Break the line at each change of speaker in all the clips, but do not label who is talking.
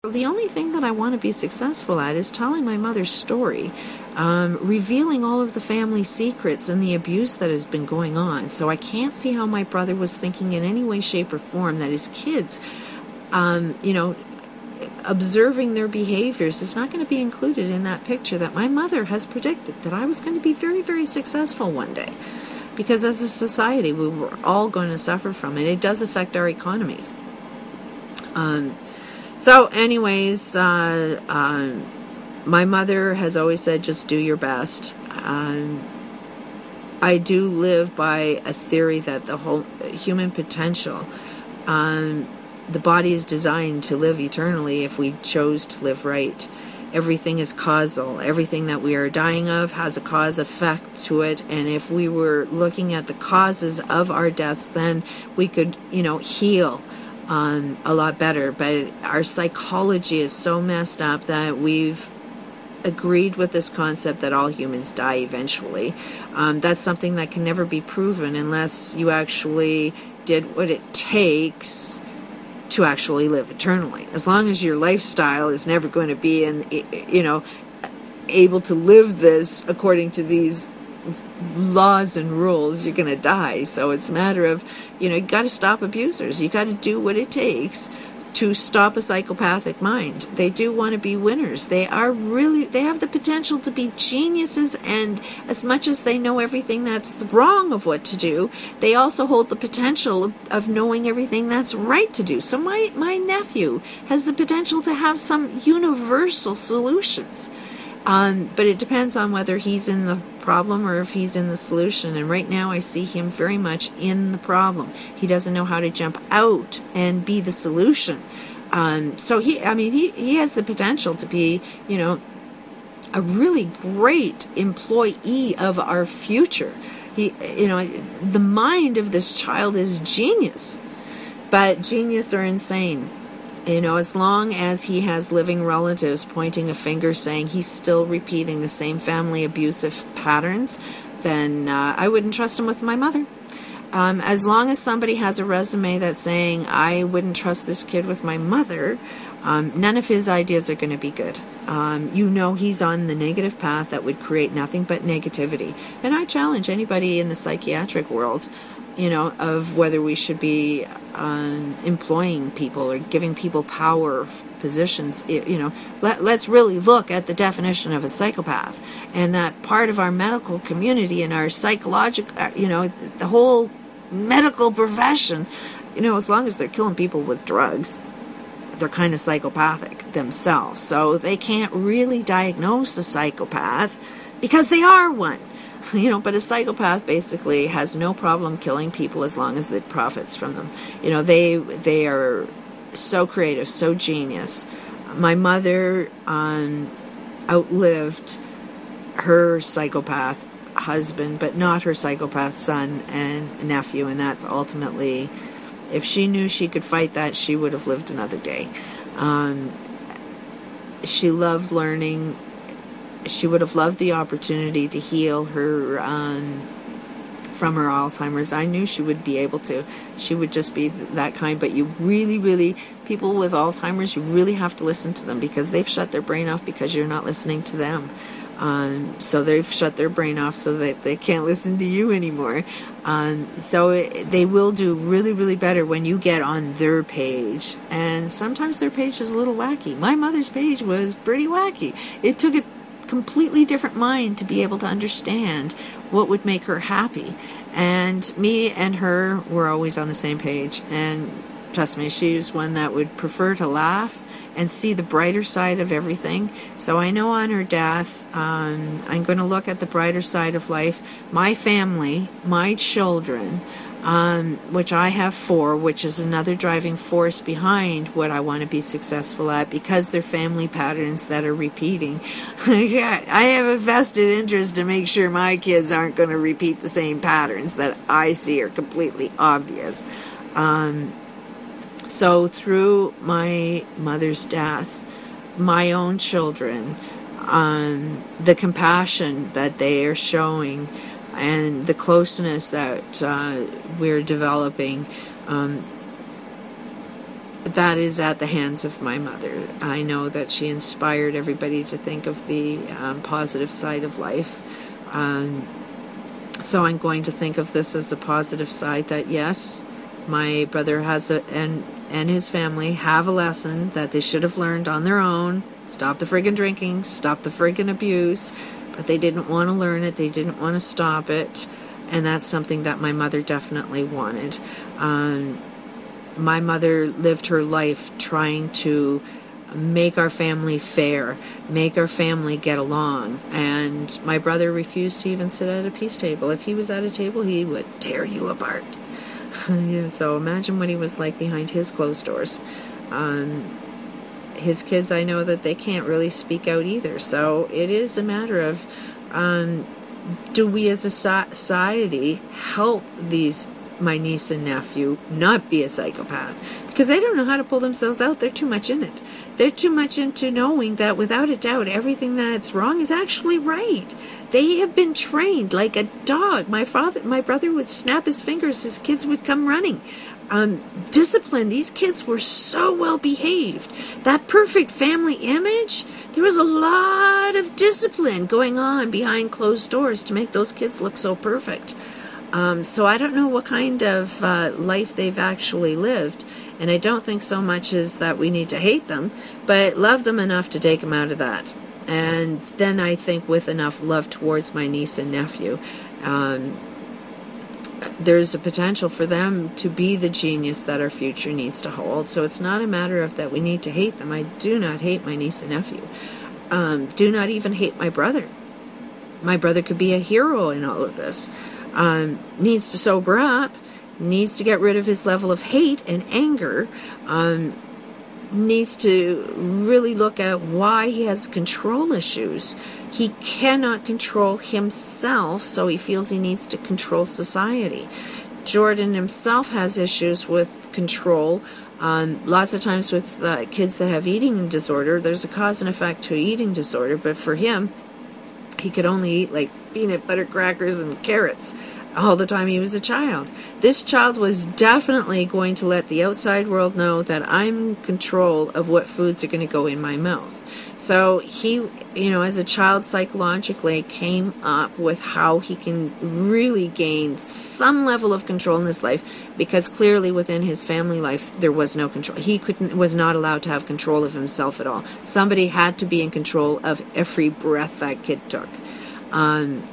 the only thing that I want to be successful at is telling my mother's story, revealing all of the family secrets and the abuse that has been going on. So I can't see how my brother was thinking in any way, shape, or form that his kids, observing their behaviors is not going to be included in that picture that my mother has predicted, that I was going to be very, very successful one day. Because as a society, we were all going to suffer from it. It does affect our economies. So anyways, my mother has always said, just do your best. I do live by a theory that the whole human potential, the body is designed to live eternally if we chose to live right. Everything is causal. Everything that we are dying of has a cause effect to it. And if we were looking at the causes of our deaths, then we could, heal a lot better. But our psychology is so messed up that we've agreed with this concept that all humans die eventually. That's something that can never be proven unless you actually did what it takes to actually live eternally. As long as your lifestyle is never going to be able to live this according to these laws and rules, you're going to die. So it's a matter of, you got to stop abusers. You got to do what it takes to stop a psychopathic mind. They do want to be winners. They have the potential to be geniuses, and as much as they know everything that's wrong of what to do, they also hold the potential of knowing everything that's right to do. So my nephew has the potential to have some universal solutions. But it depends on whether he's in the problem or if he's in the solution. And right now I see him very much in the problem. He doesn't know how to jump out and be the solution. So he has the potential to be, a really great employee of our future. The mind of this child is genius, but genius or insane. As long as he has living relatives pointing a finger saying he's still repeating the same family abusive patterns, then I wouldn't trust him with my mother. As long as somebody has a resume that's saying, I wouldn't trust this kid with my mother, none of his ideas are going to be good. He's on the negative path that would create nothing but negativity. And I challenge anybody in the psychiatric world, of whether we should be employing people or giving people power positions. Let's really look at the definition of a psychopath, and that part of our medical community and our psychological, the whole medical profession, as long as they're killing people with drugs, they're kind of psychopathic themselves. So they can't really diagnose a psychopath because they are one. But a psychopath basically has no problem killing people as long as it profits from them. They are so creative, so genius. My mother outlived her psychopath husband, but not her psychopath son and nephew, and that's ultimately, if she knew she could fight that, she would have lived another day. She loved learning. She would have loved the opportunity to heal her from her Alzheimer's. I knew she would be able to. She would just be that kind. But you really, people with Alzheimer's, you really have to listen to them because they've shut their brain off because you're not listening to them. So they've shut their brain off so that they can't listen to you anymore. They will do really better when you get on their page. And sometimes their page is a little wacky. My mother's page was pretty wacky. It took a completely different mind to be able to understand what would make her happy. And me and her were always on the same page. And trust me, she was one that would prefer to laugh and see the brighter side of everything. So I know on her death, I'm going to look at the brighter side of life. My family, my children, which I have 4, which is another driving force behind what I want to be successful at, because they're family patterns that are repeating. I have a vested interest to make sure my kids aren't going to repeat the same patterns that I see are completely obvious. So through my mother's death, my own children, the compassion that they are showing, and the closeness that we're developing, that is at the hands of my mother. I know that she inspired everybody to think of the positive side of life. So I'm going to think of this as a positive side, that yes, my brother has and his family have a lesson that they should have learned on their own. Stop the friggin' drinking, stop the friggin' abuse. But they didn't want to learn it, they didn't want to stop it. And that's something that my mother definitely wanted. My mother lived her life trying to make our family fair, make our family get along. And my brother refused to even sit at a peace table. If he was at a table, he would tear you apart. So imagine what he was like behind his closed doors. His kids, I know that they can't really speak out either. So it is a matter of, do we as a society help my niece and nephew not be a psychopath? Because they don't know how to pull themselves out. They're too much in it. They're too much into knowing that without a doubt everything that's wrong is actually right. They have been trained like a dog. My brother would snap his fingers, his kids would come running. Discipline. These kids were so well behaved. That perfect family image, there was a lot of discipline going on behind closed doors to make those kids look so perfect. So I don't know what kind of life they've actually lived. And I don't think so much as that we need to hate them, but love them enough to take them out of that. And then I think with enough love towards my niece and nephew, there's a potential for them to be the genius that our future needs to hold. So it's not a matter of that we need to hate them. I do not hate my niece and nephew. Do not even hate my brother. My brother could be a hero in all of this. Needs to sober up, needs to get rid of his level of hate and anger, needs to really look at why he has control issues. He cannot control himself, so he feels he needs to control society. Jordan himself has issues with control. Lots of times with kids that have eating disorder, there's a cause and effect to eating disorder, but for him, he could only eat like peanut butter crackers and carrots all the time he was a child. This child was definitely going to let the outside world know that I'm in control of what foods are going to go in my mouth. So he, as a child, psychologically came up with how he can really gain some level of control in his life, because clearly within his family life there was no control. He was not allowed to have control of himself at all. Somebody had to be in control of every breath that kid took. And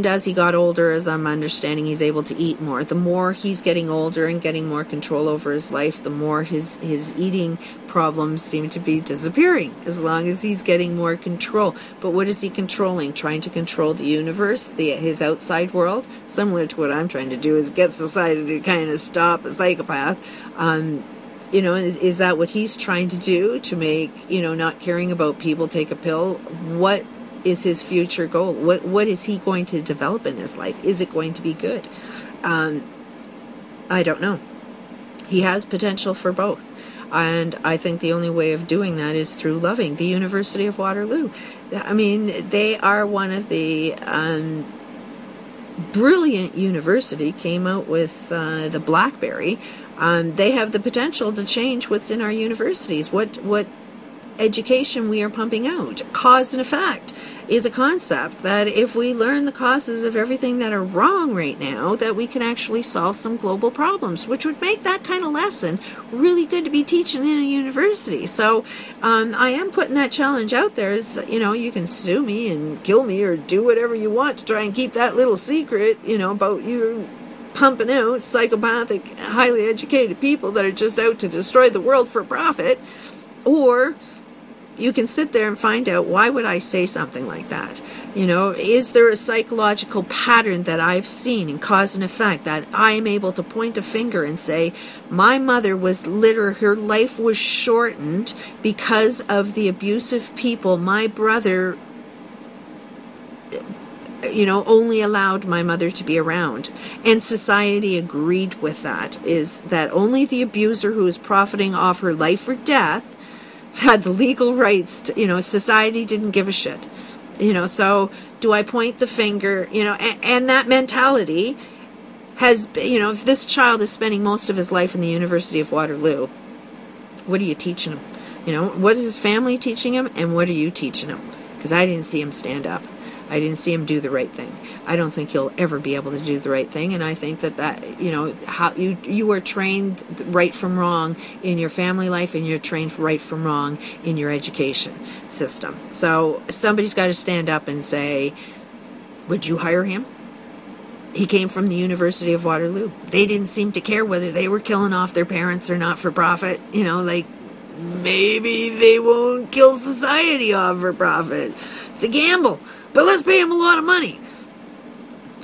as he got older, as I'm understanding, he's able to eat more. The more he's getting older and getting more control over his life, the more his eating problems seem to be disappearing, as long as he's getting more control. But what is he controlling? Trying to control the universe, his outside world? Similar to what I'm trying to do, is get society to kind of stop a psychopath. Is that what he's trying to do, to make, not caring about people take a pill? What is his future goal? What is he going to develop in his life? Is it going to be good? I don't know. He has potential for both. And I think the only way of doing that is through loving. The University of Waterloo, I mean, they are one of the brilliant university, came out with the BlackBerry. They have the potential to change what's in our universities. What education we are pumping out. Cause and effect is a concept that if we learn the causes of everything that are wrong right now, that we can actually solve some global problems, which would make that kind of lesson really good to be teaching in a university. So I am putting that challenge out there. Is, you can sue me and kill me or do whatever you want to try and keep that little secret, about you pumping out psychopathic, highly educated people that are just out to destroy the world for profit. Or you can sit there and find out, why would I say something like that? Is there a psychological pattern that I've seen in cause and effect that I'm able to point a finger and say, my mother was her life was shortened because of the abusive people my brother, only allowed my mother to be around. And society agreed with that, is that only the abuser who is profiting off her life or death had the legal rights to, society didn't give a shit. So do I point the finger, and that mentality has, you know, if this child is spending most of his life in the University of Waterloo, what are you teaching him? You know, what is his family teaching him, and what are you teaching him? Because I didn't see him stand up. I didn't see him do the right thing. I don't think he'll ever be able to do the right thing, and I think that you know, how you are trained right from wrong in your family life, and you're trained right from wrong in your education system. So somebody's got to stand up and say, would you hire him? He came from the University of Waterloo. They didn't seem to care whether they were killing off their parents or not for profit. You know, like, maybe they won't kill society off for profit. It's a gamble. But let's pay him a lot of money.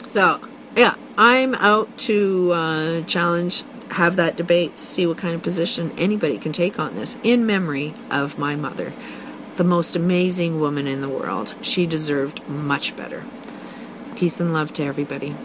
So, yeah, I'm out to challenge, have that debate, see what kind of position anybody can take on this, in memory of my mother, the most amazing woman in the world. She deserved much better. Peace and love to everybody.